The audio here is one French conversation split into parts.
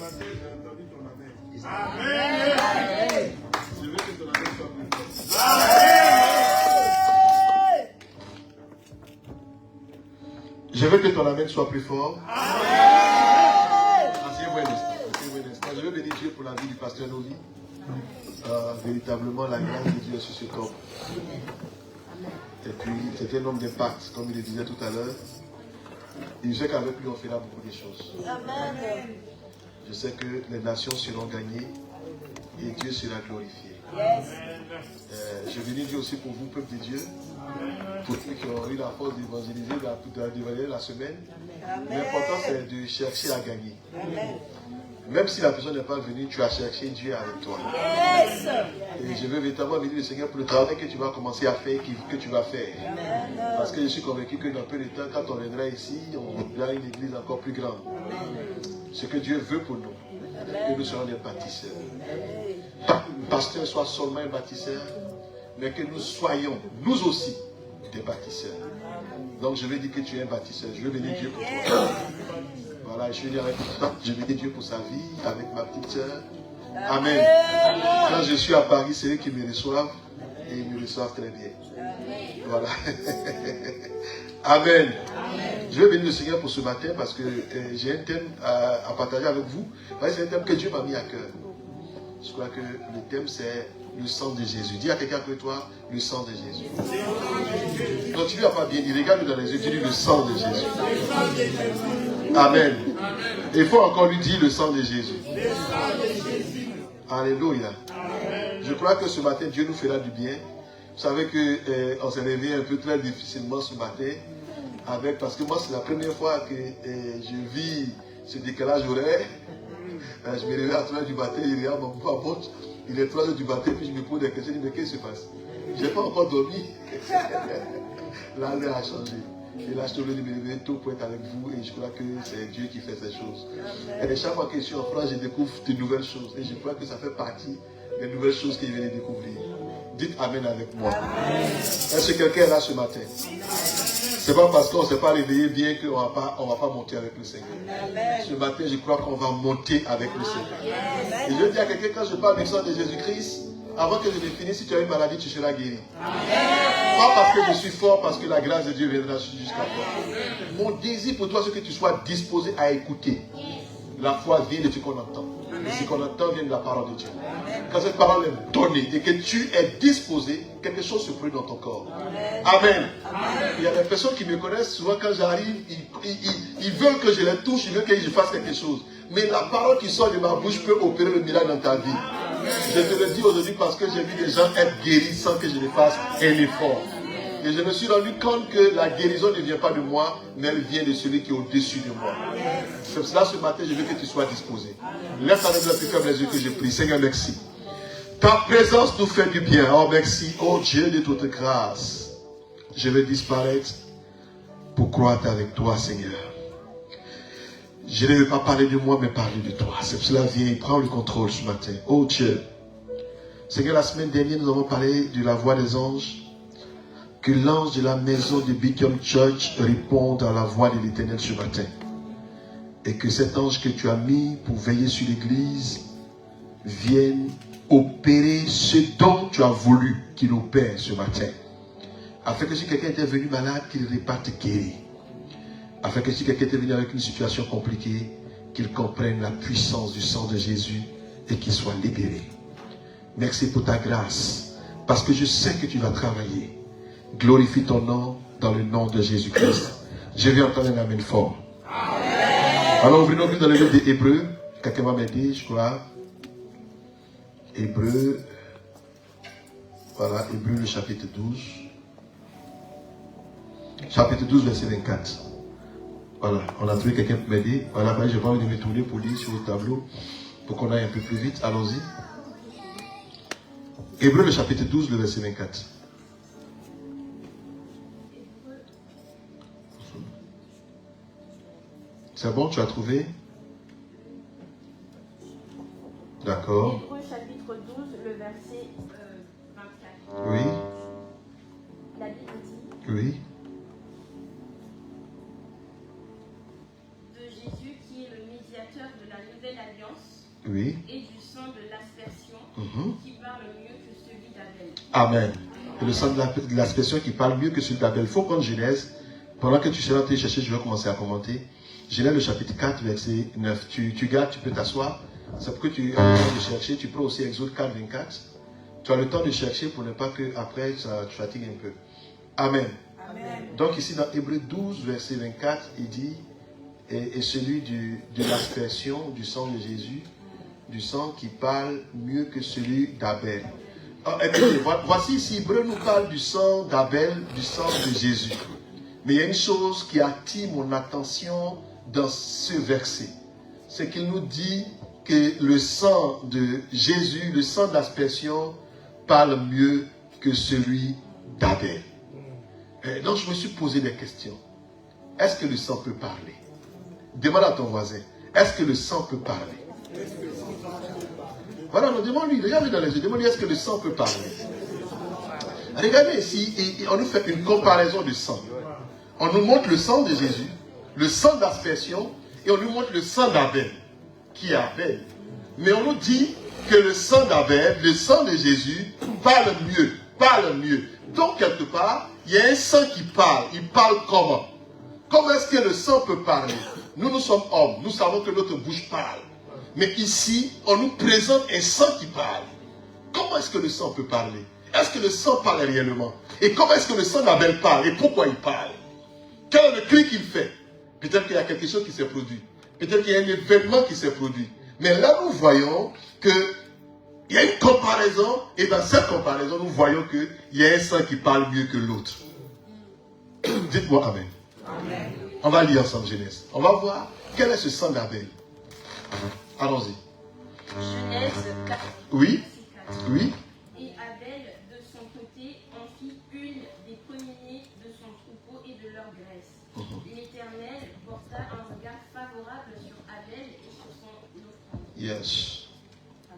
matin, j'ai entendu ton amen. Amen. Je veux que ton amen soit plus fort. Amen. Je veux que ton amen soit plus fort. Amen. Asseyez-vous un instant. Je veux bénir Dieu pour la vie du pasteur Novi. Véritablement, la grâce de Dieu est sur ce corps. Et puis, c'est un homme d'impact, comme il le disait tout à l'heure. Et je sais qu'avec lui, on fera beaucoup de choses. Amen. Je sais que les nations seront gagnées et Dieu sera glorifié. Yes. Je bénis Dieu aussi pour vous, peuple de Dieu, pour ceux qui ont eu la force d'évangéliser la semaine. L'important, c'est de chercher à gagner. Amen. Même si la personne n'est pas venue, tu as cherché Dieu avec toi. Yes. Et je veux véritablement bénir le Seigneur pour le travail que tu vas commencer à faire, que tu vas faire. Amen. Parce que je suis convaincu que dans peu de temps, quand on viendra ici, on aura une église encore plus grande. Amen. Ce que Dieu veut pour nous, que nous serons des bâtisseurs. Pas que le pasteur soit seulement un bâtisseur, mais que nous soyons, nous aussi, des bâtisseurs. Donc je vais dire que tu es un bâtisseur. Je veux bénir Dieu pour toi. Voilà, je vais dire avec toi, je bénis Dieu pour sa vie, avec ma petite soeur. Amen. Quand je suis à Paris, c'est eux qui me reçoivent et ils me reçoivent très bien. Voilà. Amen. Je vais bénir le Seigneur pour ce matin parce que j'ai un thème à partager avec vous. C'est un thème que Dieu m'a mis à cœur. Je crois que le thème c'est le sang de Jésus. Dis à quelqu'un que toi, le sang de Jésus. Donc tu ne l'as pas bien dit, regarde-le dans les yeux, tu dis le sang de Jésus. Amen. Et il faut encore lui dire le sang de Jésus. Alléluia. Je crois que ce matin, Dieu nous fera du bien. Vous savez qu'on s'est réveillé un peu très difficilement ce matin. Parce que moi, c'est la première fois que je vis ce décalage horaire. Je me réveille à 3 h du matin, il regarde mon pote. Il est 3 h du matin, puis je me pose des questions. Je dis, mais qu'est-ce qui se passe? Je n'ai pas encore dormi. Là, l'heure a changé. Et là, je te veux me réveiller tôt pour être avec vous. Et je crois que c'est Dieu qui fait ces choses. Et chaque fois que je suis en France, je découvre de nouvelles choses. Et je crois que ça fait partie des nouvelles choses qu'il vient de découvrir. Dites Amen avec moi. Est-ce que quelqu'un est là ce matin? Ce n'est pas parce qu'on ne s'est pas réveillé bien qu'on ne va pas monter avec le Seigneur. Ce matin, je crois qu'on va monter avec le Seigneur. Et je dis à quelqu'un, quand je parle du sang de Jésus-Christ, avant que je ne finisse, si tu as une maladie, tu seras guéri. Pas parce que je suis fort, parce que la grâce de Dieu viendra jusqu'à toi. Mon désir pour toi, c'est que tu sois disposé à écouter. La foi vient de ce qu'on entend. Et ce qu'on entend vient de la parole de Dieu. Quand cette parole est donnée et que tu es disposé, quelque chose se produit dans ton corps. Amen. Il y a des personnes qui me connaissent, souvent quand j'arrive, ils veulent que je les touche, ils veulent que je fasse quelque chose. Mais la parole qui sort de ma bouche peut opérer le miracle dans ta vie. Je te le dis aujourd'hui parce que j'ai vu des gens être guéris sans que je ne fasse un effort. Et je me suis rendu compte que la guérison ne vient pas de moi, mais elle vient de celui qui est au-dessus de moi. C'est pour cela ce matin, je veux que tu sois disposé. Lève ta main de la plus ferme les yeux que je prie. Seigneur, merci. Ta présence nous fait du bien. Oh, merci. Oh Dieu de toute grâce. Je vais disparaître pour croître avec toi, Seigneur. Je ne veux pas parler de moi, mais parler de toi. C'est pour cela, viens, prends le contrôle ce matin. Oh Dieu. Seigneur, la semaine dernière, nous avons parlé de la voix des anges. Que l'ange de la maison de Beacon Church réponde à la voix de l'Éternel ce matin. Et que cet ange que tu as mis pour veiller sur l'Église vienne opérer ce dont tu as voulu qu'il opère ce matin. Afin que si quelqu'un était venu malade, qu'il réparte guéri. Afin que si quelqu'un était venu avec une situation compliquée, qu'il comprenne la puissance du sang de Jésus et qu'il soit libéré. Merci pour ta grâce. Parce que je sais que tu vas travailler. Glorifie ton nom dans le nom de Jésus-Christ. Je vais entendre un amen fort. Amen. Alors ouvrez nos Bibles dans le livre des Hébreux. Quelqu'un va m'aider, je crois. Hébreux. Voilà, Hébreux le chapitre 12. Chapitre 12, verset 24. Voilà, on a trouvé quelqu'un pour m'aider. Voilà, je vais me tourner pour lire sur le tableau pour qu'on aille un peu plus vite. Allons-y. Hébreux le chapitre 12, le verset 24. C'est bon, tu as trouvé? D'accord. Hébreux chapitre 12, le verset 24. Oui. La Bible dit. Oui. De Jésus qui est le médiateur de la nouvelle alliance, Oui. et du sang de l'aspersion qui parle mieux que celui d'Abel. Amen. Et le sang de l'aspersion qui parle mieux que celui d'Abel. Il faut prendre Genèse. Pendant que tu seras en train de chercher, je vais commencer à commenter. Genèse le chapitre 4, verset 9. Tu gardes, tu peux t'asseoir. C'est pour que tu as le temps de chercher. Tu prends aussi Exode 4, 24. Tu as le temps de chercher pour ne pas que après ça te fatigue un peu. Amen. Amen. Donc ici dans Hébreux 12, verset 24, il dit, et celui de l'aspersion du sang de Jésus, du sang qui parle mieux que celui d'Abel. Écoutez, voici ici, Hébreux nous parle du sang d'Abel, du sang de Jésus. Mais il y a une chose qui attire mon attention dans ce verset. C'est qu'il nous dit que le sang de Jésus, le sang d'aspersion, parle mieux que celui d'Abel. Donc je me suis posé des questions. Est-ce que le sang peut parler? Demande à ton voisin. Est-ce que le sang peut parler? Voilà, demande-lui, regarde-lui dans les yeux. Demande-lui, est-ce que le sang peut parler? Regardez ici, on nous fait une comparaison de sang. On nous montre le sang de Jésus, le sang d'aspersion, et on nous montre le sang d'Abel, qui est Abel. Mais on nous dit que le sang d'Abel, le sang de Jésus, parle mieux. Donc, quelque part, il y a un sang qui parle. Il parle comment? Comment est-ce que le sang peut parler? Nous sommes hommes, nous savons que notre bouche parle. Mais ici, on nous présente un sang qui parle. Comment est-ce que le sang peut parler? Est-ce que le sang parle réellement? Et comment est-ce que le sang d'Abel parle? Et pourquoi il parle? Quel est le cri qu'il fait? Peut-être qu'il y a quelque chose qui s'est produit. Peut-être qu'il y a un événement qui s'est produit. Mais là, nous voyons qu'il y a une comparaison. Et dans cette comparaison, nous voyons qu'il y a un sang qui parle mieux que l'autre. Dites-moi Amen. Amen. On va lire ensemble Genèse. On va voir quel est ce sang d'Abel. Allons-y. Genèse 4. Oui. Oui. Et Abel, de son côté, en fit une des premiers-nés de son troupeau et de leur graisse. L'Éternel porta un regard favorable sur Abel et sur son offrande. Yes.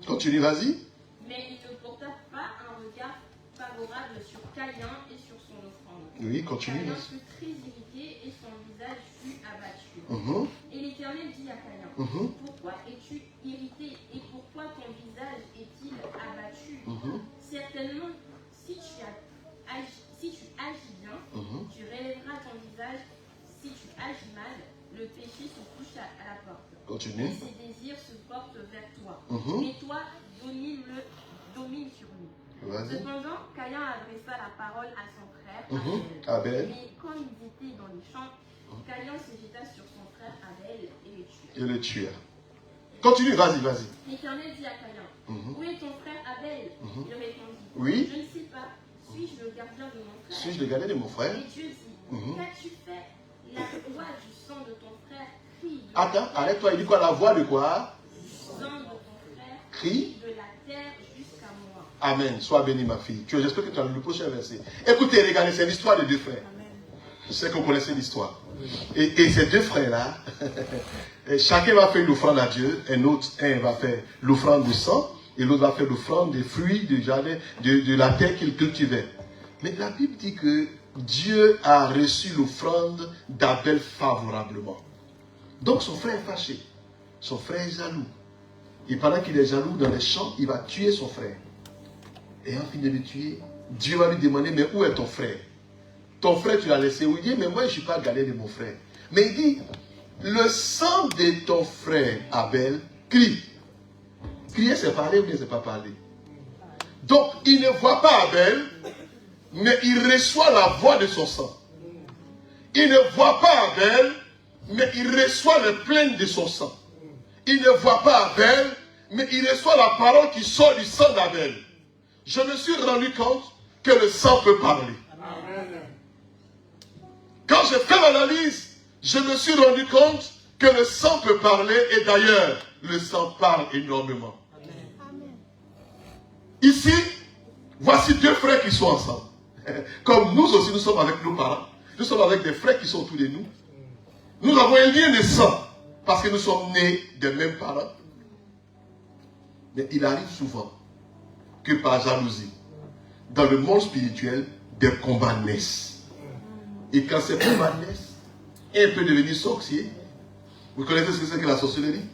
Continue, vas-y. Mais il ne porta pas un regard favorable sur Caïn et sur son offrande. Oui, continue. Caïn fut très irrité et son visage fut abattu. Et l'Éternel dit à Caïn, pourquoi es-tu irrité et pourquoi ton visage est-il abattu? Certainement, si tu agis bien, tu relèveras ton visage. Si tu agis mal, le péché se couche à la porte. Continue. Et ses désirs se portent vers toi. Et toi, domine sur lui. Cependant, Caïn adressa la parole à son frère Abel. Mais comme ils étaient dans les champs, Caïn se jeta sur son frère Abel et le tua. Continue, vas-y. L'Éternel dit à Caïn, où est ton frère Abel? Il répondit, oui. je ne sais pas. Suis-je le gardien de mon frère? Suis-je le gardien de mon frère? Et Dieu dit, qu'as-tu fait? La voix du sang de ton frère crie. Attends, arrête-toi, il dit quoi? La voix de quoi? Du sang de ton frère crie de la terre jusqu'à moi. Amen. Sois béni, ma fille. J'espère que tu as lu le prochain verset. Écoutez, regardez, c'est l'histoire de deux frères. Amen. Je sais que vous connaissez l'histoire. Et ces deux frères-là, chacun va faire une offrande à Dieu. Un va faire l'offrande du sang, et l'autre va faire l'offrande des fruits du jardin, de la terre qu'il cultivait. Mais la Bible dit que Dieu a reçu l'offrande d'Abel favorablement. Donc son frère est fâché. Son frère est jaloux. Et pendant qu'il est jaloux dans les champs, il va tuer son frère. Et en fin de le tuer, Dieu va lui demander, mais où est ton frère? Ton frère, tu l'as laissé où? Il dit, mais moi, je ne suis pas gardien de mon frère. Mais il dit, le sang de ton frère Abel crie. Crier, c'est parler ou bien c'est pas parler? Donc, il ne voit pas Abel, mais il reçoit la voix de son sang. Il ne voit pas Abel, mais il reçoit les plaintes de son sang. Il ne voit pas Abel, mais il reçoit la parole qui sort du sang d'Abel. Je me suis rendu compte que le sang peut parler. Amen. Quand j'ai fait l'analyse, je me suis rendu compte que le sang peut parler, et d'ailleurs, le sang parle énormément. Amen. Ici, voici deux frères qui sont ensemble. Comme nous aussi, nous sommes avec nos parents. Nous sommes avec des frères qui sont autour de nous. Nous avons un lien de sang, parce que nous sommes nés des mêmes parents. Mais il arrive souvent que par jalousie, dans le monde spirituel, des combats naissent. Et quand ces combats naissent, un peut devenir sorcier, Vous connaissez ce que c'est que la sorcellerie?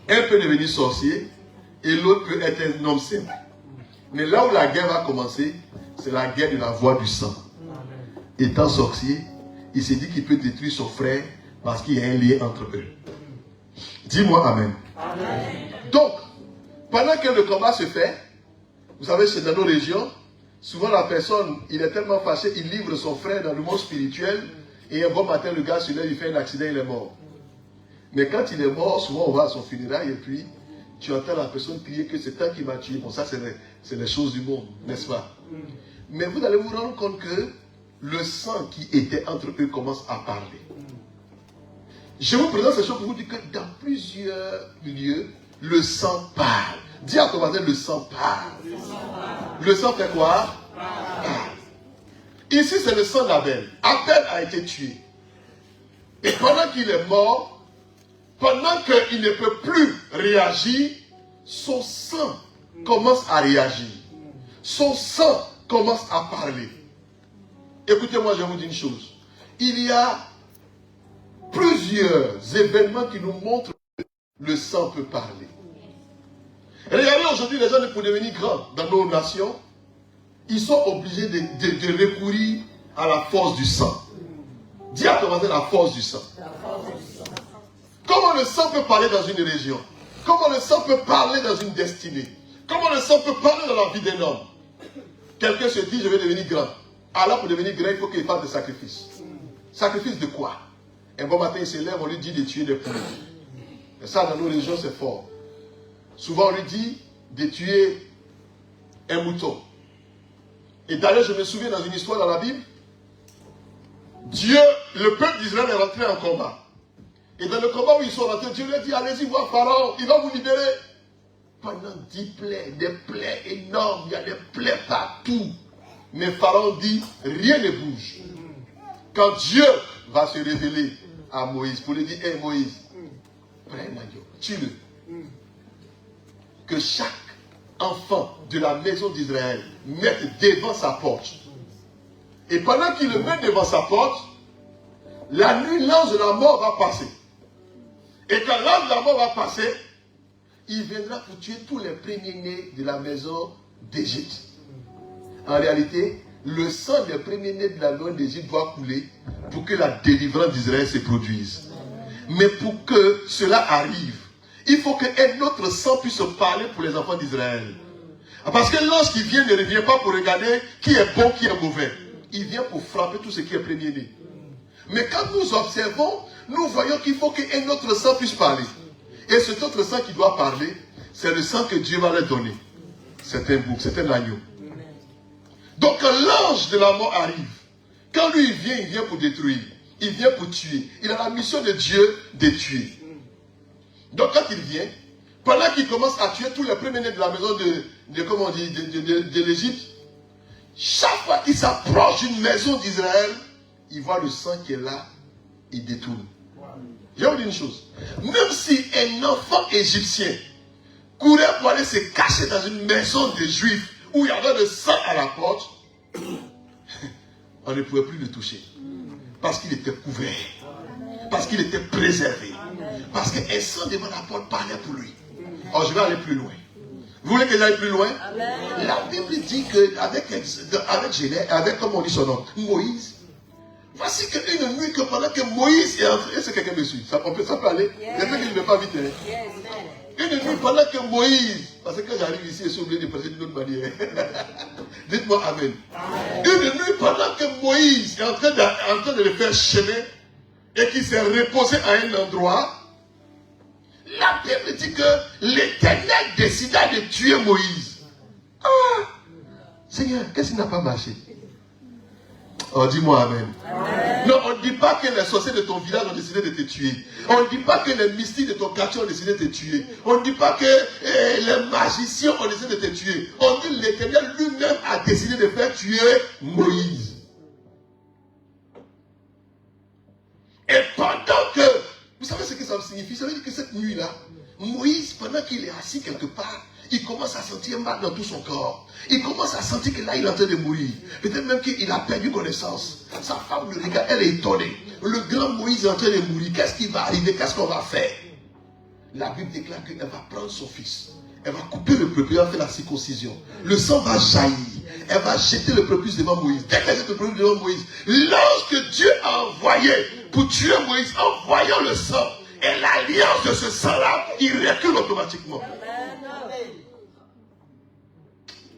Un peut devenir sorcier et l'autre peut être un homme simple. Mais là où la guerre va commencer, c'est la guerre de la voie du sang. Étant sorcier, il s'est dit qu'il peut détruire son frère parce qu'il y a un lien entre eux. Dis-moi amen. Amen. Donc, pendant que le combat se fait, vous savez, c'est dans nos régions, souvent la personne, il est tellement fâché, il livre son frère dans le monde spirituel, et un bon matin, le gars se lève, il fait un accident, il est mort. Mais quand il est mort, souvent on va à son funérail, et puis tu entends la personne crier que c'est toi qui m'as tué. Bon, ça c'est les choses du monde, n'est-ce pas? Mais vous allez vous rendre compte que le sang qui était entre eux commence à parler. Je vous présente ces choses pour vous dire que dans plusieurs lieux, le sang parle. Dis à ton voisin, le sang parle. Le sang fait quoi? Parle. Ici, c'est le sang d'Abel. Abel a été tué. Et pendant qu'il est mort, pendant qu'il ne peut plus réagir, son sang commence à réagir. Son sang commence à parler. Écoutez-moi, je vous dis une chose. Il y a plusieurs événements qui nous montrent que le sang peut parler. Regardez aujourd'hui les gens pour devenir grands dans nos nations, ils sont obligés de recourir à la force du sang. Dis à ton voisin la force du sang. Comment le sang peut parler dans une région? Comment le sang peut parler dans une destinée? Comment le sang peut parler dans la vie d'un homme? Quelqu'un se dit, je vais devenir grand. Alors pour devenir grand, il faut qu'il fasse des sacrifices. Sacrifice de quoi? Un bon matin, il se lève, on lui dit de tuer des poulets. Et ça, dans nos régions, c'est fort. Souvent, on lui dit de tuer un mouton. Et d'ailleurs, je me souviens dans une histoire dans la Bible, Dieu, le peuple d'Israël est rentré en combat. Et dans le combat où ils sont rentrés, Dieu leur dit, allez-y voir Pharaon, il va vous libérer. Pendant 10 plaies, des plaies énormes, il y a des plaies partout. Mais Pharaon dit, rien ne bouge. Quand Dieu va se révéler à Moïse, pour lui dire, hé Moïse, prends un agneau, tue-le. Que chaque enfant de la maison d'Israël mette devant sa porte. Et pendant qu'il le met devant sa porte, la nuit, l'ange de la mort va passer. Et quand l'ange de la mort va passer, il viendra pour tuer tous les premiers-nés de la maison d'Égypte. En réalité, le sang des premiers-nés de la maison d'Égypte doit couler pour que la délivrance d'Israël se produise. Mais pour que cela arrive, il faut qu'un autre sang puisse parler pour les enfants d'Israël. Parce que l'ange qui vient ne revient pas pour regarder qui est bon, qui est mauvais. Il vient pour frapper tout ce qui est premier-né. Mais quand nous observons, nous voyons qu'il faut qu'un autre sang puisse parler. Et cet autre sang qui doit parler, c'est le sang que Dieu va leur donner. C'est un bouc, c'est un agneau. Donc quand l'ange de la mort arrive, quand lui il vient pour détruire, il vient pour tuer. Il a la mission de Dieu de tuer. Donc quand il vient, pendant qu'il commence à tuer tous les premiers-nés de la maison de l'Égypte, chaque fois qu'il s'approche d'une maison d'Israël, il voit le sang qui est là, il détourne. Je vais vous dire une chose. Même si un enfant égyptien courait pour aller se cacher dans une maison de juifs où il y avait le sang à la porte, on ne pouvait plus le toucher. Parce qu'il était couvert. Parce qu'il était préservé. Parce qu'un sang devant la porte parlait pour lui. Alors je vais aller plus loin. Vous voulez que j'aille plus loin? Amen. La Bible dit qu'avec comme on dit son nom, Moïse, voici qu'une nuit que pendant que Moïse est entré, est-ce que quelqu'un me suit? Ça peut aller? Il y a quelqu'un qui ne veut pas vite. Une nuit pendant que Moïse, parce que quand j'arrive ici, je suis obligé de passer d'une autre manière. Dites-moi amen. Une nuit pendant que Moïse est en train de le faire chemin et qu'il s'est reposé à un endroit, la Bible dit que l'Éternel décida de tuer Moïse. Ah! Seigneur, qu'est-ce qui n'a pas marché? Oh, dis-moi amen. Amen. Non, on ne dit pas que les sorciers de ton village ont décidé de te tuer. On ne dit pas que les mystiques de ton quartier ont décidé de te tuer. On ne dit pas que les magiciens ont décidé de te tuer. On dit que l'Éternel lui-même a décidé de faire tuer Moïse. Et pendant que... Vous savez ce que ça signifie? Ça veut dire que cette nuit-là, Moïse, pendant qu'il est assis quelque part, il commence à sentir mal dans tout son corps. Il commence à sentir que là, il est en train de mourir. Peut-être même qu'il a perdu connaissance. Sa femme le regarde, elle est étonnée. le grand Moïse est en train de mourir. Qu'est-ce qui va arriver? Qu'est-ce qu'on va faire? La Bible déclare qu'elle va prendre son fils. Elle va couper le prépuce, elle va faire la circoncision. Le sang va jaillir. Elle va jeter le prépuce devant Moïse. Dès qu'elle jette le prépuce devant Moïse, lorsque Dieu a envoyé pour tuer Moïse, en voyant le sang et l'alliance de ce sang-là, il recule automatiquement.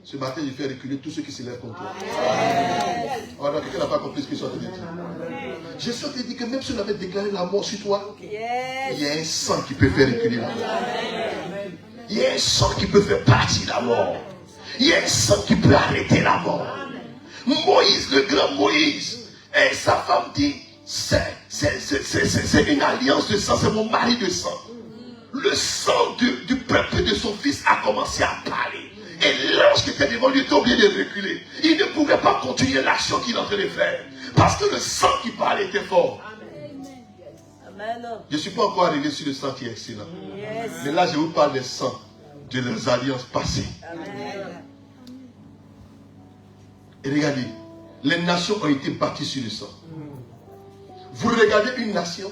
Ce matin, il fait reculer tous ceux qui se lèvent contre toi. Alors, quelqu'un n'a pas compris ce que je suis en train de dire. Je suis en train de dire que même si on avait déclaré la mort sur toi, il y a un sang qui peut faire reculer la mort. Il y a un sang qui peut faire partir la mort. Il y a un sang qui peut arrêter la mort. Moïse, le grand Moïse, et sa femme dit, c'est une alliance de sang, c'est mon mari de sang. Le sang du peuple de son fils a commencé à parler. Et l'ange qui était devant lui était obligé de reculer. Il ne pouvait pas continuer l'action qu'il est en train de faire. Parce que le sang qui parlait était fort. Je ne suis pas encore arrivé sur le sang qui est excellent. Mais là, je vous parle des sangs de leurs alliances passées. Et regardez, les nations ont été bâties sur le sang. Vous regardez une nation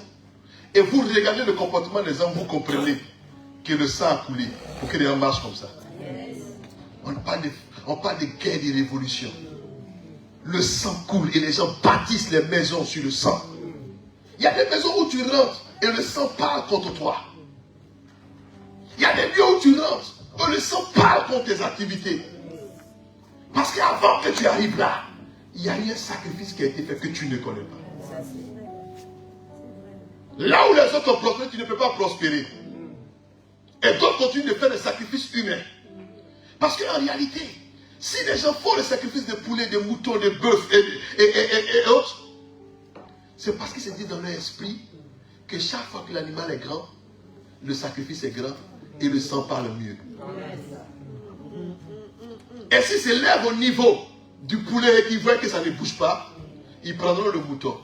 et vous regardez le comportement des hommes, vous comprenez que le sang a coulé pour que les gens marchent comme ça. On parle de guerre et de révolution. Le sang coule et les gens bâtissent les maisons sur le sang. Il y a des maisons où tu rentres et le sang parle contre toi. Il y a des lieux où tu rentres où le sang parle contre tes activités. Parce qu'avant que tu arrives là, il y a eu un sacrifice qui a été fait que tu ne connais pas. Là où les autres ont prospéré, tu ne peux pas prospérer. Et d'autres continuent de faire des sacrifices humains. Parce qu'en réalité, si les gens font le sacrifice de poulets, de moutons, de bœufs et autres, c'est parce qu'ils se disent dans leur esprit que chaque fois que l'animal est grand, le sacrifice est grand et le sang parle mieux. Et s'ils se lèvent au niveau du poulet et qu'ils voient que ça ne bouge pas, ils prendront le mouton.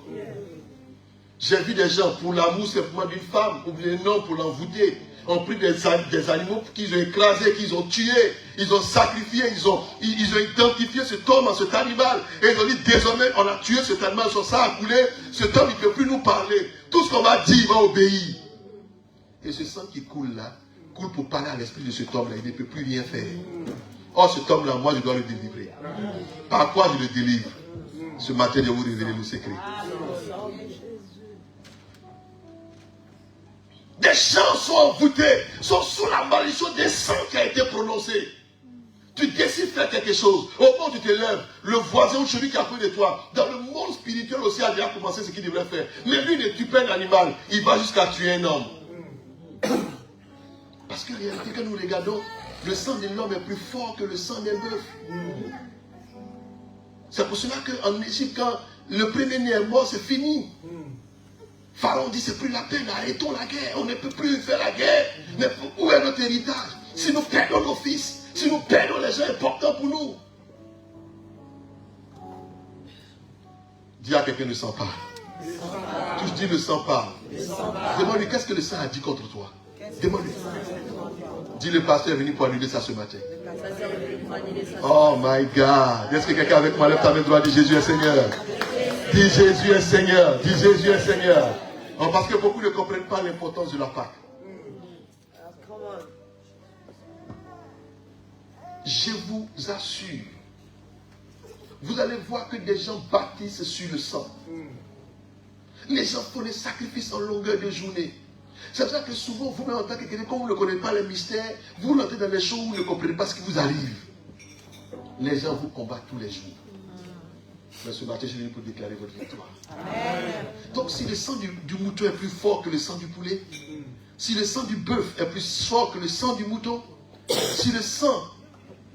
J'ai vu des gens, pour l'amour simplement d'une femme, ou bien non, pour l'envoûter, ont pris des animaux qu'ils ont écrasés, qu'ils ont tués, ils ont sacrifié, ils ont identifié cet homme, cet animal, et ils ont dit désormais on a tué cet animal, son sang a coulé, cet homme il ne peut plus nous parler, tout ce qu'on va dire il va obéir. Et ce sang qui coule là, coule pour parler à l'esprit de cet homme là, il ne peut plus rien faire. Oh cet homme là, moi je dois le délivrer. Par quoi je le délivre? Ce matin je vais vous révéler le secret. Des gens sont envoûtés, sont sous la malédiction des sangs qui a été prononcé. Tu décides de faire quelque chose. Au moment où tu te lèves, le voisin ou celui qui est à côté de toi, dans le monde spirituel aussi, a déjà commencé ce qu'il devrait faire. Mais lui ne tue pas un animal, il va jusqu'à tuer un homme. Parce qu'en réalité, quand nous regardons, le sang de l'homme est plus fort que le sang des bœufs. C'est pour cela qu'en Égypte, quand le premier-né est mort, c'est fini. Pharaon dit c'est plus la peine, arrêtons la guerre, on ne peut plus faire la guerre. Mais où est notre héritage? Si nous perdons nos fils, si nous perdons les gens importants pour nous. Dis à quelqu'un, le sang parle. Tu dis le sang parle. Demande-lui qu'est-ce que le sang a dit contre toi. Demande-lui. Dis le pasteur est venu pour annuler ça ce matin. Oh my God. Est-ce que quelqu'un avec moi lève ta main droite dit Jésus est Seigneur? Dis Jésus est Seigneur. Dis Jésus est Seigneur. Oh, parce que beaucoup ne comprennent pas l'importance de la Pâque. Je vous assure, vous allez voir que des gens bâtissent sur le sang. Les gens font des sacrifices en longueur de journée. C'est pour ça que souvent, vous-même en tant que quelqu'un, quand vous ne connaissez pas les mystères, vous rentrez dans les choses où vous ne comprenez pas ce qui vous arrive. Les gens vous combattent tous les jours. Mais ce matin, je suis venu pour déclarer votre victoire. Amen. Donc, si le sang du mouton est plus fort que le sang du poulet, si le sang du bœuf est plus fort que le sang du mouton, si le sang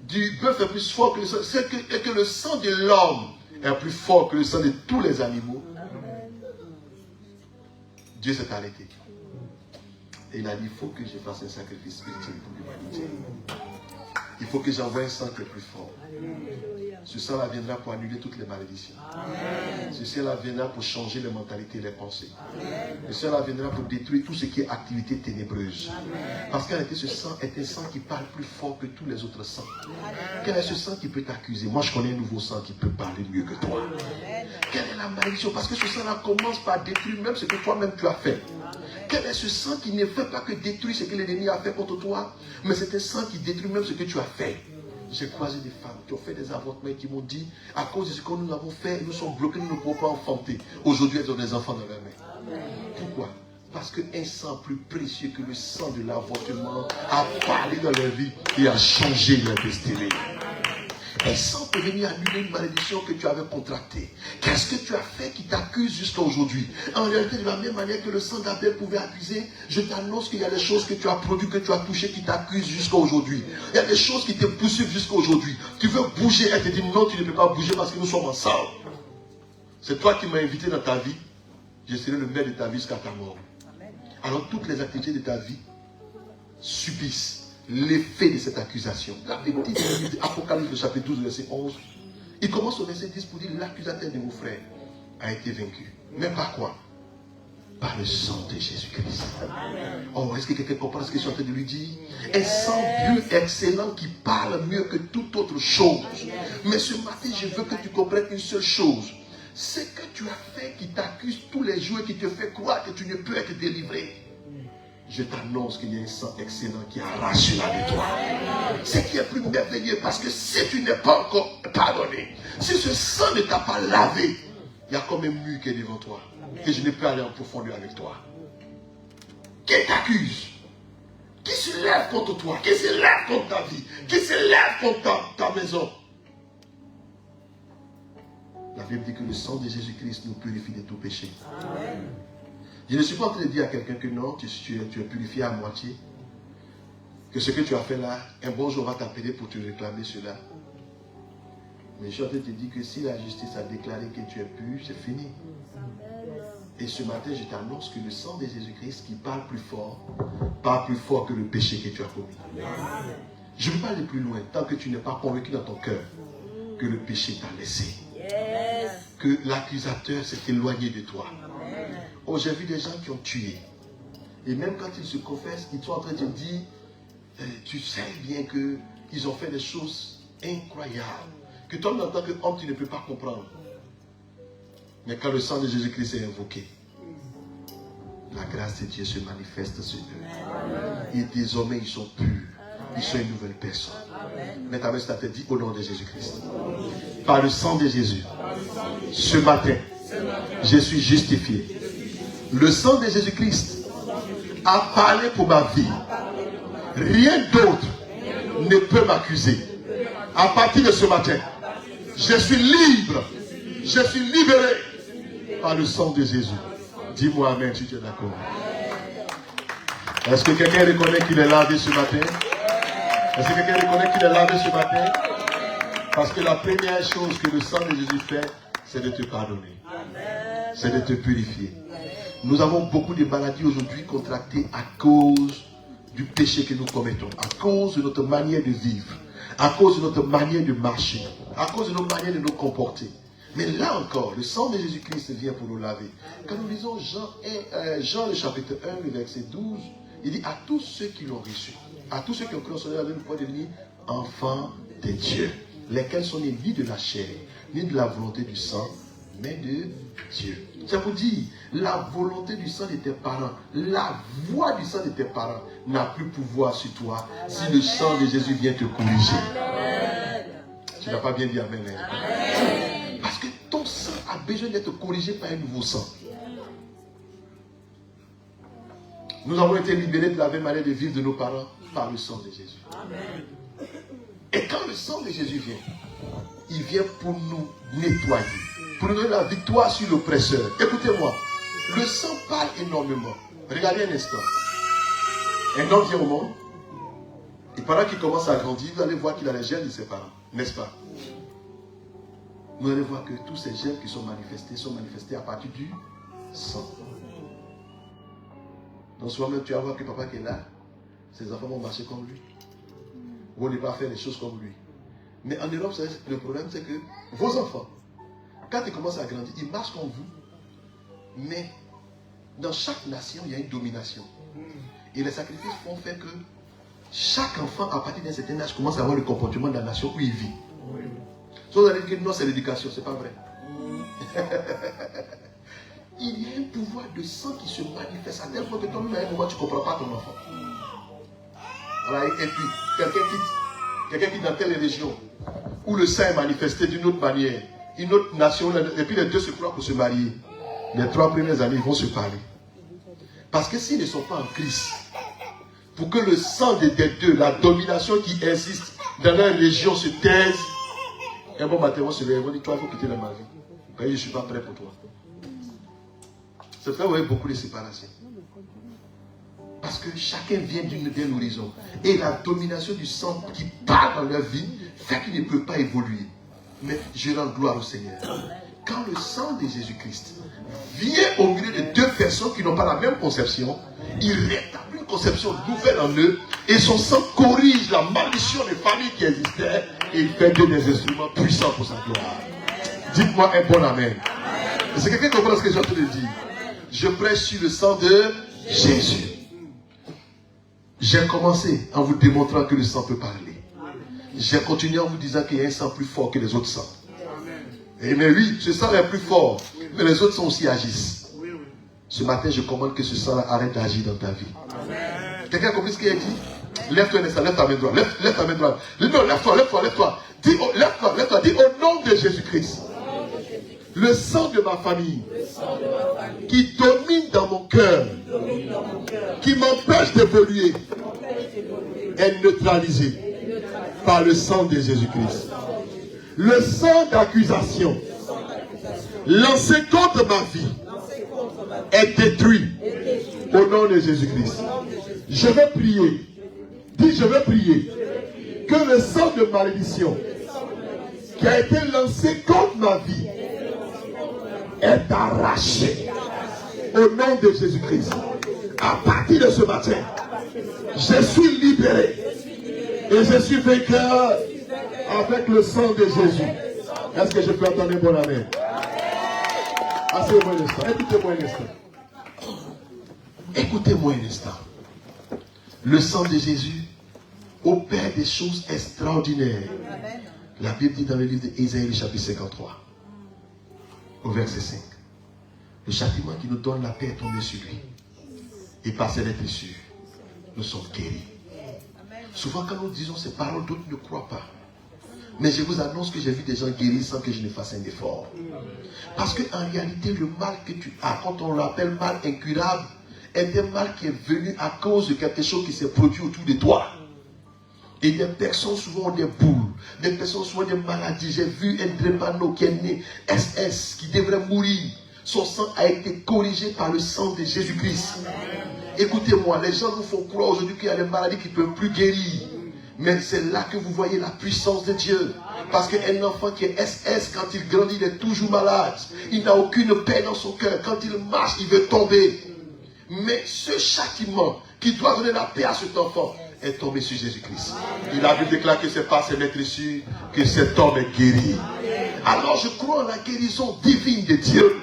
du bœuf est plus fort que le sang, c'est que le sang de l'homme est plus fort que le sang de tous les animaux. Amen. Dieu s'est arrêté. Et il a dit, il faut que je fasse un sacrifice spirituel pour l'humanité. Il faut que j'envoie un sang qui est plus fort. Alléluia. Ce sang-là viendra pour annuler toutes les malédictions. Amen. Ce sang-là viendra pour changer les mentalités et les pensées. Amen. Ce sang-là viendra pour détruire tout ce qui est activité ténébreuse. Amen. Parce qu'en réalité, ce sang est un sang qui parle plus fort que tous les autres sangs. Quel est ce sang qui peut t'accuser? Moi, je connais un nouveau sang qui peut parler mieux que toi. Amen. Quelle est la malédiction? Parce que ce sang-là commence par détruire même ce que toi-même tu as fait. Quel est ce sang qui ne fait pas que détruire ce que l'ennemi a fait contre toi, mais c'est un sang qui détruit même ce que tu as fait. J'ai croisé des femmes qui ont fait des avortements et qui m'ont dit, à cause de ce que nous avons fait, nous sommes bloqués, nous ne pouvons pas enfanter. Aujourd'hui, elles ont des enfants dans leurs mains. Pourquoi? Parce qu'un sang plus précieux que le sang de l'avortement a parlé dans leur vie et a changé leur destinée. Un sang peut venir annuler une malédiction que tu avais contractée. Qu'est-ce que tu as fait qui t'accuse jusqu'à aujourd'hui? En réalité, de la même manière que le sang d'Abel pouvait accuser, je t'annonce qu'il y a des choses que tu as produites, que tu as touchées, qui t'accusent jusqu'à aujourd'hui. Il y a des choses qui te poursuivent jusqu'à aujourd'hui. Tu veux bouger, elle te dit non, tu ne peux pas bouger parce que nous sommes ensemble. C'est toi qui m'as invité dans ta vie. Je serai le maître de ta vie jusqu'à ta mort. Alors toutes les activités de ta vie subissent l'effet de cette accusation. La Bible dit, Apocalypse chapitre 12, verset 11, il commence au verset 10 pour dire l'accusateur de vos frères a été vaincu. Mais par quoi? Par le sang de Jésus-Christ. Oh, est-ce que quelqu'un comprend ce que je suis en train de lui dire? Un sang pur, excellent, qui parle mieux que toute autre chose. Mais ce matin, je veux que tu comprennes une seule chose. Ce que tu as fait qui t'accuse tous les jours et qui te fait croire que tu ne peux être délivré. Je t'annonce qu'il y a un sang excellent qui arrache cela de toi. Ce qui est plus merveilleux, parce que si tu n'es pas encore pardonné, si ce sang ne t'a pas lavé, il y a comme un mur qui est devant toi. Et je ne peux aller en profondeur avec toi. Qui t'accuse? Qui se lève contre toi? Qui se lève contre ta vie? Qui se lève contre ta maison? La Bible dit que le sang de Jésus-Christ nous purifie de tout péché. Amen. Je ne suis pas en train de dire à quelqu'un que non, tu es purifié à moitié. Que ce que tu as fait là, un bon jour va t'appeler pour te réclamer cela. Mais je suis en train de te dire que si la justice a déclaré que tu es pur, c'est fini. Et ce matin, je t'annonce que le sang de Jésus-Christ qui parle plus fort que le péché que tu as commis. Je ne veux pas aller plus loin tant que tu n'es pas convaincu dans ton cœur que le péché t'a laissé. Que l'accusateur s'est éloigné de toi. Oh, j'ai vu des gens qui ont tué. Et même quand ils se confessent, ils sont en train de dire, tu sais bien qu'ils ont fait des choses incroyables. Que toi, en tant qu'homme, tu ne peux pas comprendre. Mais quand le sang de Jésus-Christ est invoqué, la grâce de Dieu se manifeste sur eux. Et désormais, ils sont purs. Ils sont une nouvelle personne. Mais ta main, ça te dit au nom de Jésus-Christ. Par le sang de Jésus, ce matin, je suis justifié. Le sang de Jésus-Christ a parlé pour ma vie. Rien d'autre ne peut m'accuser. À partir de ce matin, je suis libre. Je suis libéré par le sang de Jésus. Dis-moi amen si tu es d'accord. Est-ce que quelqu'un reconnaît qu'il est lavé ce matin? Est-ce que quelqu'un reconnaît qu'il est lavé ce matin? Parce que la première chose que le sang de Jésus fait, c'est de te pardonner. C'est de te purifier. Nous avons beaucoup de maladies aujourd'hui contractées à cause du péché que nous commettons, à cause de notre manière de vivre, à cause de notre manière de marcher, à cause de notre manière de nous comporter. Mais là encore, le sang de Jésus-Christ vient pour nous laver. Quand nous lisons Jean le chapitre 1, le verset 12, il dit à tous ceux qui l'ont reçu, à tous ceux qui ont cru en son nom, le point de dire enfants de Dieu, lesquels sont nés ni de la chair, ni de la volonté du sang, mais de Dieu. Ça vous dit, la volonté du sang de tes parents, la voix du sang de tes parents n'a plus pouvoir sur toi si le sang de Jésus vient te corriger. Amen. Tu n'as pas bien dit amen. Amen. Parce que ton sang a besoin d'être corrigé par un nouveau sang. Nous avons été libérés de la même manière de vivre de nos parents par le sang de Jésus. Amen. Et quand le sang de Jésus vient, il vient pour nous nettoyer, pour nous donner la victoire sur l'oppresseur. Écoutez-moi, le sang parle énormément. Regardez un instant. Un homme vient au monde, et pendant qu'il commence à grandir, vous allez voir qu'il a les gènes de ses parents, n'est-ce pas? Vous allez voir que tous ces gènes qui sont manifestés à partir du sang. Donc souvent même tu vas voir que papa qui est là, ses enfants vont marcher comme lui. Ou on ne va pas faire les choses comme lui. Mais en Europe, le problème, c'est que vos enfants, quand ils commencent à grandir, ils marchent comme vous. Mais dans chaque nation, il y a une domination. Et les sacrifices font faire que chaque enfant, à partir d'un certain âge, commence à avoir le comportement de la nation où il vit. So, vous allez dire que non, c'est l'éducation, c'est pas vrai. Il y a un pouvoir de sang qui se manifeste à tel point que toi-même, à un moment, tu ne comprends pas ton enfant. Alors, et puis, quelqu'un qui dans telle région, où le sang est manifesté d'une autre manière, une autre nation, et puis les deux se croient pour se marier. Les 3 premières années, ils vont se parler. Parce que s'ils ne sont pas en Christ, pour que le sang des deux, la domination qui existe dans leur région se taise, un bon matin, on se lève, on dit, toi, il faut quitter la magie. Je ne suis pas prêt pour toi. C'est ça, vous voyez beaucoup de séparations. Parce que chacun vient d'un horizon. Et la domination du sang qui part dans leur vie fait qu'ils ne peuvent pas évoluer. Mais je rends gloire au Seigneur. Quand le sang de Jésus-Christ vient au milieu de 2 personnes qui n'ont pas la même conception, il rétablit une conception nouvelle en eux et son sang corrige la maldition des familles qui existaient et il fait d'eux des instruments puissants pour sa gloire. Dites-moi un bon amen. Est-ce que quelqu'un comprend ce que je suis en train de dire? Je prêche sur le sang de Jésus. J'ai commencé en vous démontrant que le sang peut parler. J'ai continué en vous disant qu'il y a un sang plus fort que les autres sangs. Et mais oui, ce sang est plus fort, mais les autres sangs aussi agissent. Ce matin, je commande que ce sang arrête d'agir dans ta vie. Quelqu'un a compris ce qu'il a dit? Lève-toi un instant, lève ta main droite. Lève ta main droite. Non, lève-toi. Dis, lève-toi, dis au nom de Jésus-Christ. Le sang de ma famille qui domine dans mon cœur, qui m'empêche d'évoluer, est neutralisé par le sang de Jésus-Christ. Le sang d'accusation lancé contre ma vie est détruit au nom de Jésus-Christ. Je vais prier. Dis, je vais prier que le sang de malédiction qui a été lancé contre ma vie est arraché au nom de Jésus-Christ. À partir de ce matin, je suis libéré et je suis vainqueur avec le sang de Jésus. Est-ce que je peux entendre un bon amen? Asseyez-moi un instant. Écoutez-moi un instant. Écoutez-moi un instant. Le sang de Jésus opère des choses extraordinaires. La Bible dit dans le livre d'Ésaïe, chapitre 53, au verset 5. Le châtiment qui nous donne la paix est tombé sur lui. Et par ses lettres sûres, nous sommes guéris. Souvent quand nous disons ces paroles, d'autres ne croient pas. Mais je vous annonce que j'ai vu des gens guéris sans que je ne fasse un effort. Parce qu'en réalité, le mal que tu as, quand on l'appelle mal incurable, est un mal qui est venu à cause de quelque chose qui s'est produit autour de toi. Et des personnes souvent ont des boules, des personnes souvent ont des maladies. J'ai vu un drépano qui est né SS, qui devrait mourir. Son sang a été corrigé par le sang de Jésus-Christ. Écoutez-moi, les gens nous font croire aujourd'hui qu'il y a des maladies qui ne peuvent plus guérir. Mais c'est là que vous voyez la puissance de Dieu. Parce qu'un enfant qui est SS, quand il grandit, il est toujours malade. Il n'a aucune paix dans son cœur. Quand il marche, il veut tomber. Mais ce châtiment qui doit donner la paix à cet enfant est tombé sur Jésus-Christ. Il a vu déclarer que c'est par ses lettres sûres que cet homme est guéri. Alors je crois en la guérison divine de Dieu.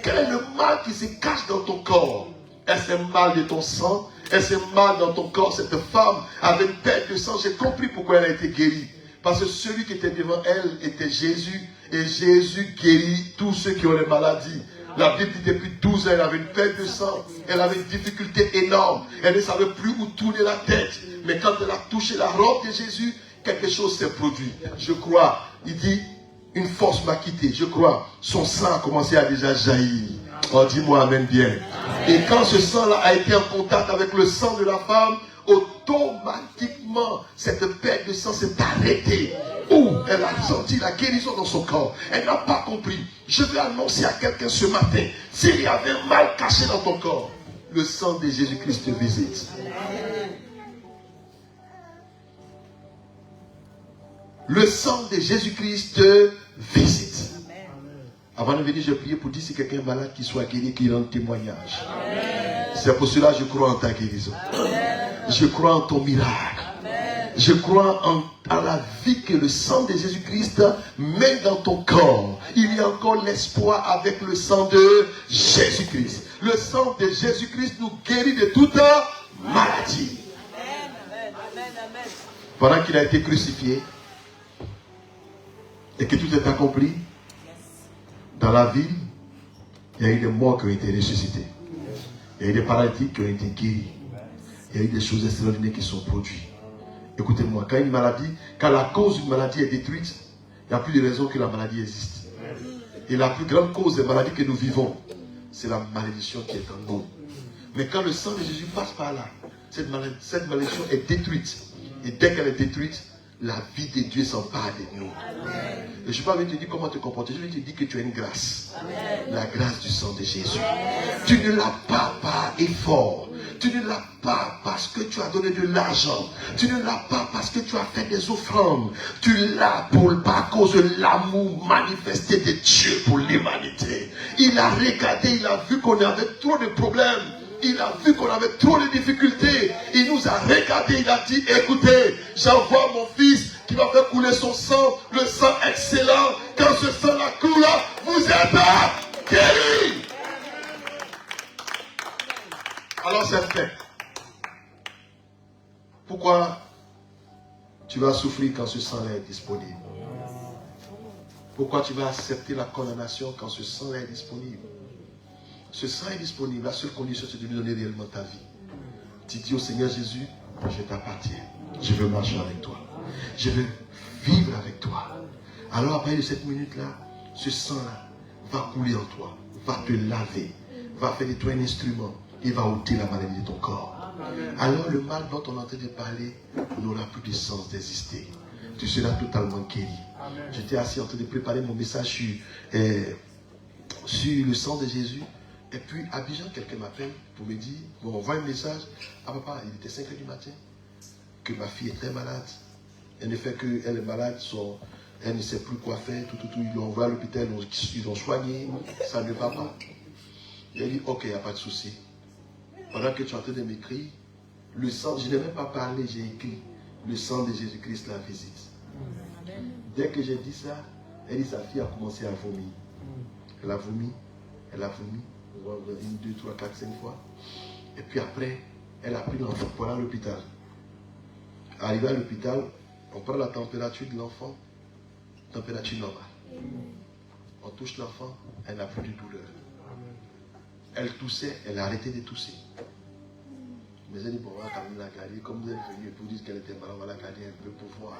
Quel est le mal qui se cache dans ton corps? Est-ce un mal de ton sang? Est-ce un mal dans ton corps? Cette femme avait une perte de sang. J'ai compris pourquoi elle a été guérie. Parce que celui qui était devant elle était Jésus. Et Jésus guérit tous ceux qui ont les maladies. La Bible dit depuis 12 ans, elle avait une perte de sang. Elle avait une difficulté énorme. Elle ne savait plus où tourner la tête. Mais quand elle a touché la robe de Jésus, quelque chose s'est produit. Je crois, il dit, une force m'a quitté. Je crois, son sang a commencé à déjà jaillir. Oh, dis-moi amen bien. Et quand ce sang-là a été en contact avec le sang de la femme, automatiquement, cette perte de sang s'est arrêtée. Elle a senti la guérison dans son corps. Elle n'a pas compris. Je vais annoncer à quelqu'un ce matin, s'il y avait un mal caché dans ton corps, le sang de Jésus-Christ te visite. Le sang de Jésus-Christ te visite. Avant de venir, je priais pour dire si quelqu'un est malade, qu'il soit guéri, qu'il rende témoignage. C'est pour cela que je crois en ta guérison. Je crois en ton miracle. Je crois à la vie que le sang de Jésus-Christ met dans ton corps. Il y a encore l'espoir avec le sang de Jésus-Christ. Le sang de Jésus-Christ nous guérit de toute maladie. Pendant qu'il a été crucifié et que tout est accompli, dans la ville, il y a eu des morts qui ont été ressuscités. Il y a eu des paralytiques qui ont été guéris. Il y a eu des choses extraordinaires qui sont produites. Écoutez-moi, quand la cause d'une maladie est détruite, il n'y a plus de raison que la maladie existe. Et la plus grande cause des maladies que nous vivons, c'est la malédiction qui est en nous. Mais quand le sang de Jésus passe par là, cette malédiction est détruite. Et dès qu'elle est détruite, la vie de Dieu s'empare de nous. Amen. Et je ne suis pas venu te dire comment te comporter. Je vais te dire que tu as une grâce. Amen. La grâce du sang de Jésus. Amen. Tu ne l'as pas par effort. Tu ne l'as pas parce que tu as donné de l'argent. Tu ne l'as pas parce que tu as fait des offrandes. Tu l'as par cause de l'amour manifesté de Dieu pour l'humanité. Il a regardé, il a vu qu'on avait trop de problèmes. Il a vu qu'on avait trop de difficultés. Il nous a regardé, il a dit, écoutez, j'envoie mon fils qui va faire couler son sang, le sang excellent. Quand ce sang-là coule, vous êtes guéris. Alors c'est fait. Pourquoi tu vas souffrir quand ce sang-là est disponible? Pourquoi tu vas accepter la condamnation quand ce sang-là est disponible? Ce sang est disponible. La seule condition, c'est de lui donner réellement ta vie. Tu dis au Seigneur Jésus, je t'appartiens. Je veux marcher avec toi. Je veux vivre avec toi. Alors, après de cette minute-là, ce sang-là va couler en toi, va te laver, va faire de toi un instrument et va ôter la maladie de ton corps. Alors, le mal dont on est en train de parler n'aura plus de sens d'exister. Tu seras totalement guéri. J'étais assis en train de préparer mon message sur le sang de Jésus. Et puis, à Abidjan, quelqu'un m'appelle pour me dire, bon, on voit un message. Ah papa, il était 5h du matin, que ma fille est très malade. Et le fait qu'elle est malade, elle ne sait plus quoi faire, ils l'ont envoyé à l'hôpital, ils l'ont soigné, ça ne va pas. Il a dit, ok, il n'y a pas de souci. Pendant que tu es en train de m'écrire, le sang, je n'ai même pas parlé, j'ai écrit, le sang de Jésus-Christ la visite. Dès que j'ai dit ça, elle dit, sa fille a commencé à vomir. Elle a vomi. 1, 2, 3, 4, 5 fois. Et puis après, elle a pris l'enfant pour aller à l'hôpital. Arrivé à l'hôpital, on prend la température de l'enfant, température normale. On touche l'enfant, elle n'a plus de douleur. Elle toussait, elle a arrêté de tousser. Mais elle dit, bon, on va quand même la garder. Comme vous êtes venu pour dire qu'elle était malade, on va la garder un peu pour voir.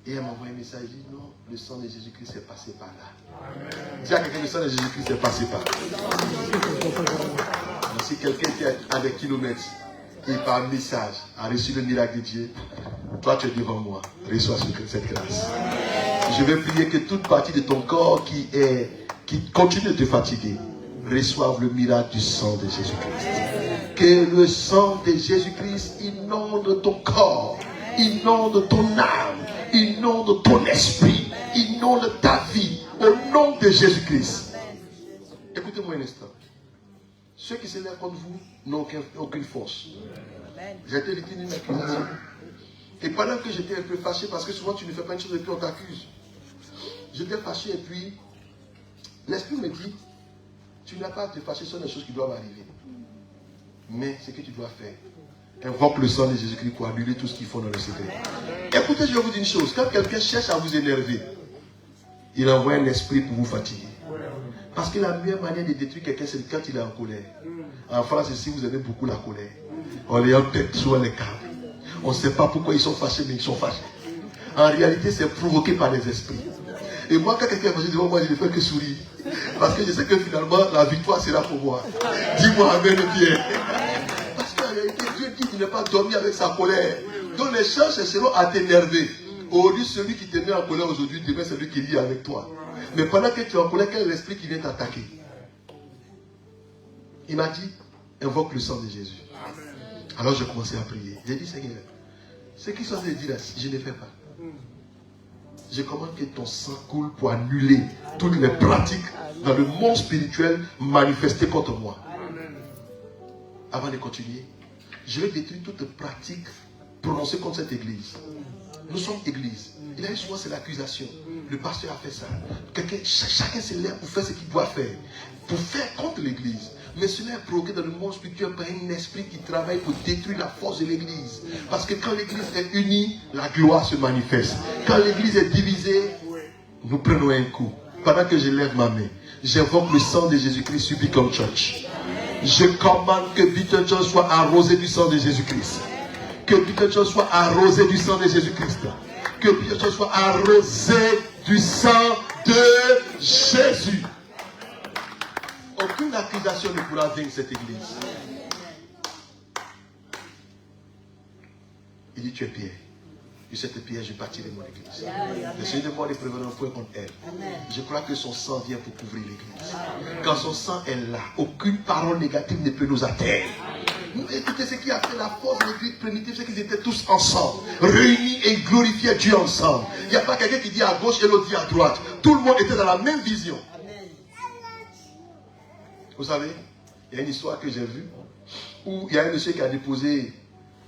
Et elle m'a envoyé un message, elle dit, non, le sang de Jésus-Christ est passé par là. Dis à quelqu'un, le sang de Jésus-Christ est passé par là. Donc, si quelqu'un qui est à des kilomètres, et par message a reçu le miracle de Dieu, toi tu es devant moi, reçois cette grâce. Je vais prier que toute partie de ton corps qui continue de te fatiguer, reçoive le miracle du sang de Jésus-Christ. Que le sang de Jésus-Christ inonde ton corps, inonde ton âme, inonde ton esprit, inonde ta vie, au nom de Jésus-Christ. Écoutez-moi un instant. Ceux qui se lèvent contre vous n'ont aucune force. J'ai été victime d'une accusation. Et pendant que j'étais un peu fâché, parce que souvent tu ne fais pas une chose et puis on t'accuse. J'étais fâché et puis l'esprit me dit, tu n'as pas à te fâcher sur les choses qui doivent arriver. Mais ce que tu dois faire, invoque le sang de Jésus-Christ pour annuler tout ce qu'ils font dans le secret. Écoutez, je vais vous dire une chose. Quand quelqu'un cherche à vous énerver, il envoie un esprit pour vous fatiguer. Parce que la meilleure manière de détruire quelqu'un, c'est quand il est en colère. En France, ici, vous avez beaucoup la colère. On les tête sur les câbles. On ne sait pas pourquoi ils sont fâchés, mais ils sont fâchés. En réalité, c'est provoqué par les esprits. Et moi, quand quelqu'un est fâché devant moi, je ne fais que sourire. Parce que je sais que finalement, la victoire sera pour moi. Dis-moi Amen, Pierre. Parce qu'en réalité, Dieu dit qu'il n'est pas dormi avec sa colère. Donc les gens chercheront à t'énerver. Aujourd'hui, celui qui te met en colère aujourd'hui, demain, c'est celui qui lit avec toi. Mais pendant que tu es en colère, quel est l'esprit qui vient t'attaquer? Il m'a dit, invoque le sang de Jésus. Alors j'ai commencé à prier. J'ai dit, Seigneur, ce qu'ils sont en train de dire là, je ne fais pas. Je commande que ton sang coule pour annuler toutes les pratiques dans le monde spirituel manifestées contre moi. Avant de continuer, je vais détruire toute pratique prononcer contre cette église. Nous sommes église. Il a eu souvent c'est l'accusation. Le pasteur a fait ça. Chacun se lève pour faire ce qu'il doit faire. Pour faire contre l'église. Mais cela est provoqué dans le monde spirituel par un esprit qui travaille pour détruire la force de l'église. Parce que quand l'église est unie, la gloire se manifeste. Quand l'église est divisée, nous prenons un coup. Pendant que je lève ma main, j'invoque le sang de Jésus-Christ subi comme church. Je commande que Beaton Church soit arrosé du sang de Jésus-Christ. Que Beaton Church soit arrosé du sang de Jésus-Christ. Que Beaton Church soit arrosé du sang de Jésus. Aucune accusation ne pourra vaincre cette église. Il dit, tu es pierre. De cette pierre, je bâtirai mon église. Le Seigneur de moi ne prévenant point contre elle. Je crois que son sang vient pour couvrir l'église. Quand son sang est là, aucune parole négative ne peut nous atteindre. Écoutez, ce qui a fait la force de l'église primitive, c'est qu'ils étaient tous ensemble, réunis et glorifiaient Dieu ensemble. Il n'y a pas quelqu'un qui dit à gauche et l'autre dit à droite. Tout le monde était dans la même vision. Vous savez, il y a une histoire que j'ai vue où il y a un monsieur qui a déposé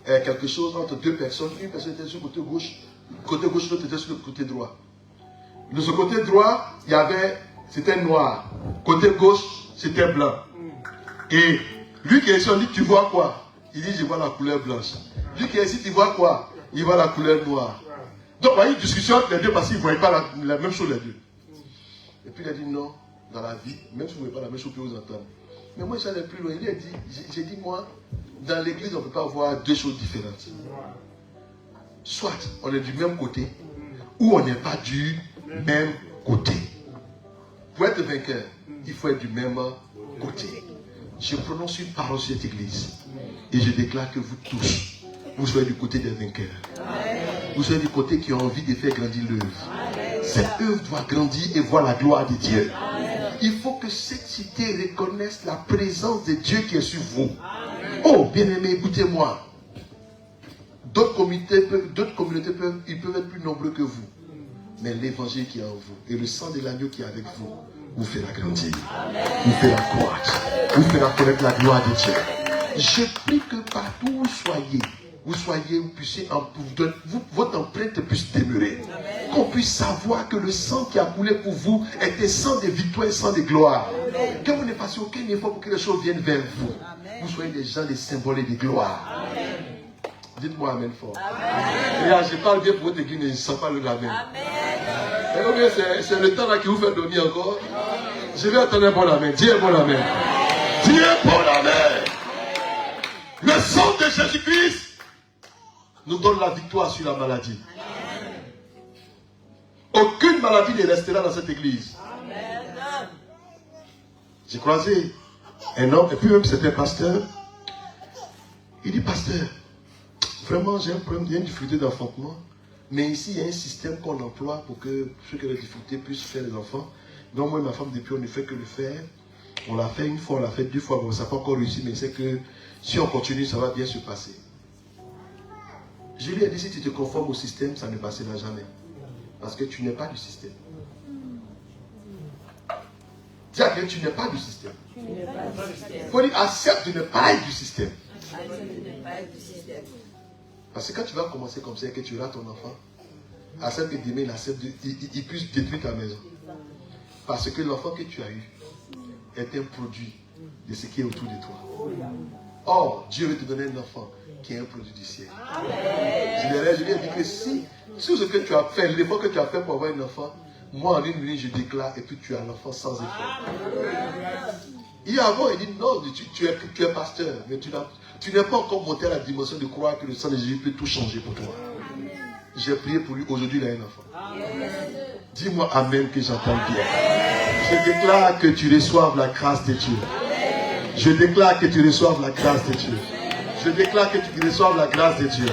quelque chose entre deux personnes. Une personne était sur le côté gauche, l'autre était sur le côté droit. De ce côté droit, il y avait, c'était noir. Côté gauche, c'était blanc. Et lui qui est ici, on dit, tu vois quoi? Il dit, je vois la couleur blanche. Lui qui est ici, tu vois quoi? Il voit la couleur noire. Donc, il y a une discussion entre les deux parce qu'ils ne voyaient pas la même chose les deux. Et puis il a dit, non, dans la vie, même si vous ne voyez pas la même chose, vous pouvez vous entendre. Mais moi, j'allais plus loin. Il a dit, j'ai dit, moi, dans l'église, on ne peut pas avoir deux choses différentes. Soit on est du même côté, ou on n'est pas du même côté. Pour être vainqueur, il faut être du même côté. Je prononce une parole sur cette église. Et je déclare que vous tous, vous soyez du côté des vainqueurs. Vous soyez du côté qui a envie de faire grandir l'œuvre. Cette œuvre doit grandir et voir la gloire de Dieu. Il faut que cette cité reconnaisse la présence de Dieu qui est sur vous. Oh, bien-aimés, écoutez-moi. D'autres communautés peuvent être plus nombreux que vous. Mais l'évangile qui est en vous et le sang de l'agneau qui est avec vous, vous fera grandir. Vous fera croître. Vous fera connaître la gloire de Dieu. Je prie que partout où vous puissiez, votre empreinte puisse demeurer. Qu'on puisse savoir que le sang qui a coulé pour vous était sang de victoire et sang de gloire. Que vous ne fassiez aucun effort pour que les choses viennent vers vous. Vous soyez des gens, des symboles et des gloires. Dites-moi amen fort. Amen. Je parle bien pour votre église, mais je ne sens pas le amen. C'est le temps là qui vous fait dormir encore. Je vais attendre un bon amen. Dis un bon amen. Dis un bon amen. Le sang de Jésus-Christ nous donne la victoire sur la maladie. Aucune maladie ne restera dans cette église. J'ai croisé un homme, et puis même c'était pasteur. Il dit, pasteur, vraiment j'ai un problème, il y a une difficulté d'enfantement. Mais ici, il y a un système qu'on emploie pour que ceux qui ont des difficultés puissent faire les enfants. Donc moi et ma femme, depuis, on ne fait que le faire. On l'a fait une fois, on l'a fait deux fois. Bon, ça n'a pas encore réussi, mais c'est que si on continue, ça va bien se passer. Je lui ai dit, si tu te conformes au système, ça ne passera jamais. Parce que tu n'es pas du système. Dis à quelqu'un, tu n'es pas du système. Il faut dire, accepte de ne pas être du système. Parce que quand tu vas commencer comme ça et que tu auras ton enfant, accepte que demain il puisse détruire ta maison. Parce que l'enfant que tu as eu est un produit de ce qui est autour de toi. Or, Dieu veut te donner un enfant qui est un produit du ciel. Je lui ai dit que si ce que tu as fait, l'effort que tu as fait pour avoir un enfant, moi en une minute je déclare et puis tu as l'enfant sans effort. Et avant, il dit non, tu es pasteur, mais tu n'es pas encore monté à la dimension de croire que le sang de Jésus peut tout changer pour toi. J'ai prié pour lui, aujourd'hui il a un enfant. Dis-moi amen que j'entends bien. Je déclare que tu reçoives la grâce de Dieu. Je déclare que tu reçoives la grâce de Dieu. Je déclare que tu reçoives la grâce de Dieu.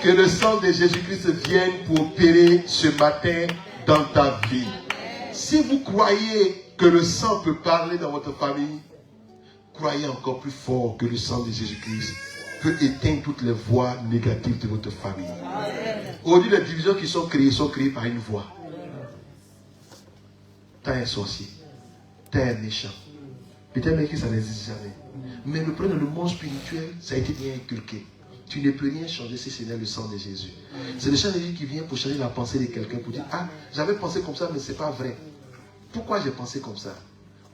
Que le sang de Jésus-Christ vienne pour opérer ce matin dans ta vie. Si vous croyez que le sang peut parler dans votre famille, croyez encore plus fort que le sang de Jésus-Christ peut éteindre toutes les voix négatives de votre famille. Aujourd'hui, les divisions qui sont créées par une voix. T'as un sorcier, t'as un méchant. Peut-être que ça n'existe jamais. Mais le problème, le monde spirituel, ça a été bien inculqué. Tu ne peux rien changer si ce n'est le sang de Jésus. C'est le sang de Jésus qui vient pour changer la pensée de quelqu'un, pour dire, ah, j'avais pensé comme ça, mais ce n'est pas vrai. Pourquoi j'ai pensé comme ça?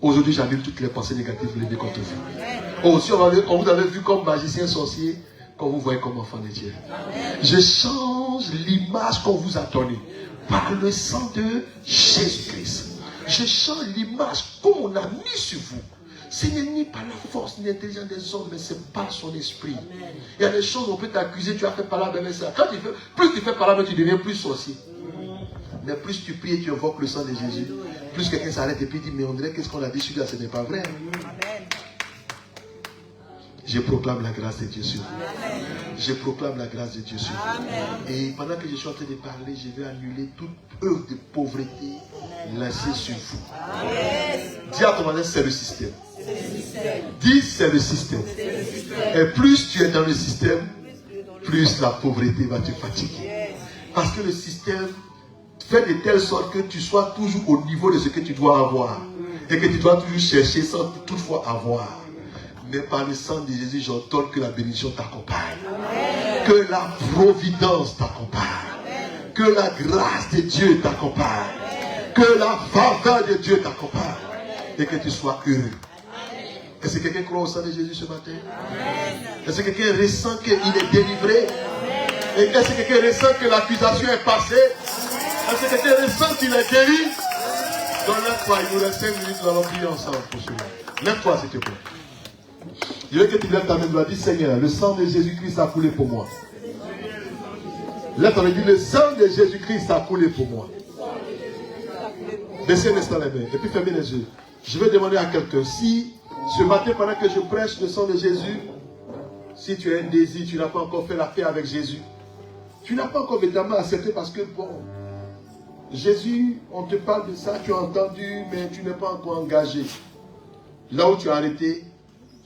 Aujourd'hui, j'annule toutes les pensées négatives levées contre vous. Oh, si on vous avait vu comme magicien sorcier, qu'on vous voyait comme enfant de Dieu. Je change l'image qu'on vous a donnée par le sang de Jésus-Christ. Je change l'image qu'on a mis sur vous. Ce n'est ni par la force ni l'intelligence des hommes, mais c'est par son esprit. Il y a des choses où on peut t'accuser, tu as fait par là, mais ça. Quand plus tu fais par là, tu deviens plus sorcier. Mais plus tu pries et tu invoques le sang de Jésus, plus quelqu'un s'arrête et puis dit, mais on dirait qu'est-ce qu'on a dit sur là, ce n'est pas vrai. Je proclame la grâce de Dieu sur vous. Je proclame la grâce de Dieu sur vous. Et pendant que je suis en train de parler, je vais annuler toute œuvre de pauvreté laissée sur vous. Dis à ton voisin, c'est le système. Dis, c'est le système. Et plus tu es dans le système, plus la pauvreté va te fatiguer. Parce que le système fait de telle sorte que tu sois toujours au niveau de ce que tu dois avoir. Et que tu dois toujours chercher sans toutefois avoir. Mais par le sang de Jésus, j'ordonne que la bénédiction t'accompagne. Que la providence t'accompagne. Que la grâce de Dieu t'accompagne. Que la faveur de Dieu t'accompagne. Et que tu sois heureux. Est-ce que quelqu'un croit au sang de Jésus ce matin? Est-ce que quelqu'un ressent qu'il est délivré? Et est-ce que quelqu'un ressent que l'accusation est passée? Est-ce que quelqu'un ressent qu'il est guéri? Donc lève-toi, il nous reste 5 minutes, nous allons prier ensemble pour cela. Lève-toi s'il te plaît. Je veux que tu lèves ta main, tu vas dire, Seigneur, le sang de Jésus-Christ a coulé pour moi. Lève ta main, dis, le sang de Jésus-Christ a coulé pour moi. Baissez un instant les mains et puis fermez les yeux. Je vais demander à quelqu'un, si ce matin, pendant que je prêche le sang de Jésus, si tu as un désir, tu n'as pas encore fait la paix avec Jésus, tu n'as pas encore véritablement accepté parce que, bon, Jésus, on te parle de ça, tu as entendu, mais tu n'es pas encore engagé. Là où tu as arrêté,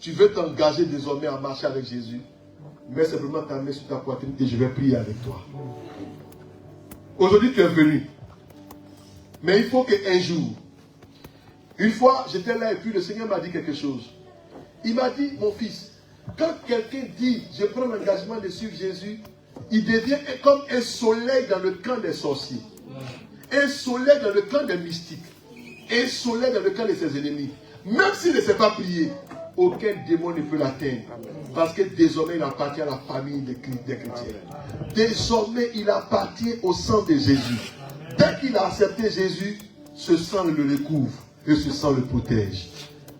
tu veux t'engager désormais à marcher avec Jésus. Mets simplement ta main sur ta poitrine et je vais prier avec toi. Aujourd'hui, tu es venu. Mais il faut qu'un jour, une fois, j'étais là et puis le Seigneur m'a dit quelque chose. Il m'a dit, mon fils, quand quelqu'un dit, je prends l'engagement de suivre Jésus, il devient comme un soleil dans le camp des sorciers. Un soleil dans le camp des mystiques. Un soleil dans le camp de ses ennemis. Même s'il ne sait pas prier, aucun démon ne peut l'atteindre. Parce que désormais, il appartient à la famille des chrétiens. Désormais, il appartient au sang de Jésus. Dès qu'il a accepté Jésus, ce sang le recouvre et ce sang le protège.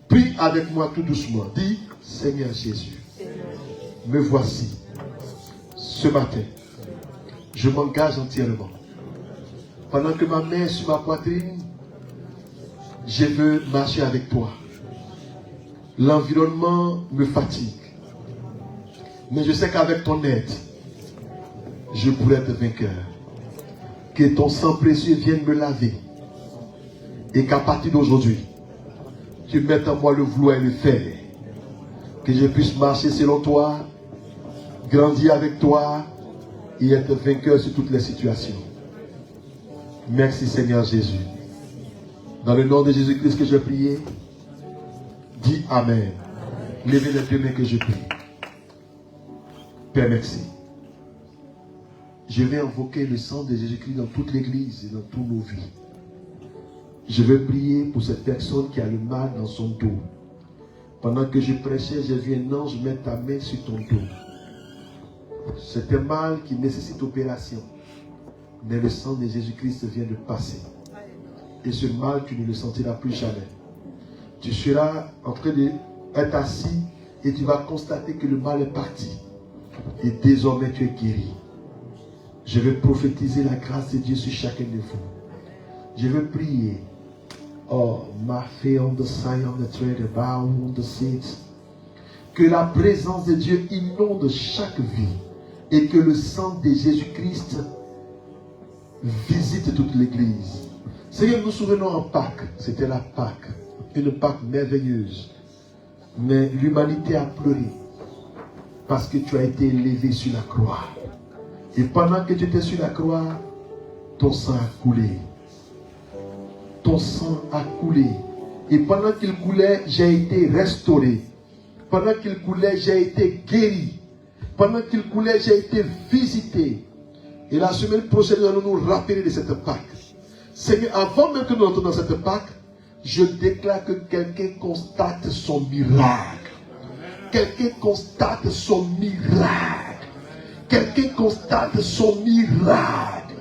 Prie avec moi tout doucement. Dis, Seigneur Jésus, me voici. Ce matin, je m'engage entièrement. Pendant que ma main est sur ma poitrine, je veux marcher avec toi. L'environnement me fatigue. Mais je sais qu'avec ton aide, je pourrai être vainqueur. Que ton sang précieux vienne me laver. Et qu'à partir d'aujourd'hui, tu mettes en moi le vouloir et le faire. Que je puisse marcher selon toi, grandir avec toi et être vainqueur sur toutes les situations. Merci Seigneur Jésus. Dans le nom de Jésus-Christ que je priais, dis Amen. Levez les deux mains que je prie. Père, merci. Je vais invoquer le sang de Jésus-Christ dans toute l'église et dans toutes nos vies. Je vais prier pour cette personne qui a le mal dans son dos. Pendant que je prêchais, j'ai vu un ange mettre ta main sur ton dos. C'est un mal qui nécessite opération. Mais le sang de Jésus-Christ vient de passer. Et ce mal, tu ne le sentiras plus jamais. Tu seras en train d'être assis et tu vas constater que le mal est parti. Et désormais, tu es guéri. Je vais prophétiser la grâce de Dieu sur chacun de vous. Je vais prier. Oh, ma fée on the side, on the trade, bow on the seats. Que la présence de Dieu inonde chaque vie. Et que le sang de Jésus-Christ visite toute l'église. Seigneur, nous nous souvenons en Pâques. C'était la Pâques. Une Pâques merveilleuse. Mais l'humanité a pleuré. Parce que tu as été élevé sur la croix. Et pendant que tu étais sur la croix, ton sang a coulé. Ton sang a coulé. Et pendant qu'il coulait, j'ai été restauré. Pendant qu'il coulait, j'ai été guéri. pendant qu'il coulait, j'ai été visité. Et la semaine prochaine, nous allons nous rappeler de cette Pâque. Seigneur, avant même que nous entrons dans cette Pâque, je déclare que quelqu'un constate son miracle. Quelqu'un constate son miracle. Quelqu'un constate son miracle.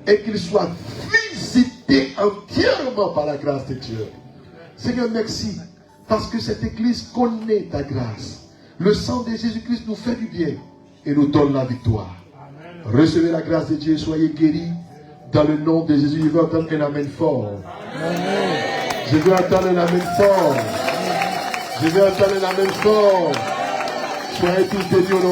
Et qu'il soit visité entièrement par la grâce de Dieu. Seigneur, merci. Parce que cette église connaît ta grâce. Le sang de Jésus-Christ nous fait du bien et nous donne la victoire. Recevez la grâce de Dieu, soyez guéris. Dans le nom de Jésus, je veux entendre un amen fort. Amen. Je veux entendre un amen fort. Je veux entendre un amen fort. Soyez tous bénis au nom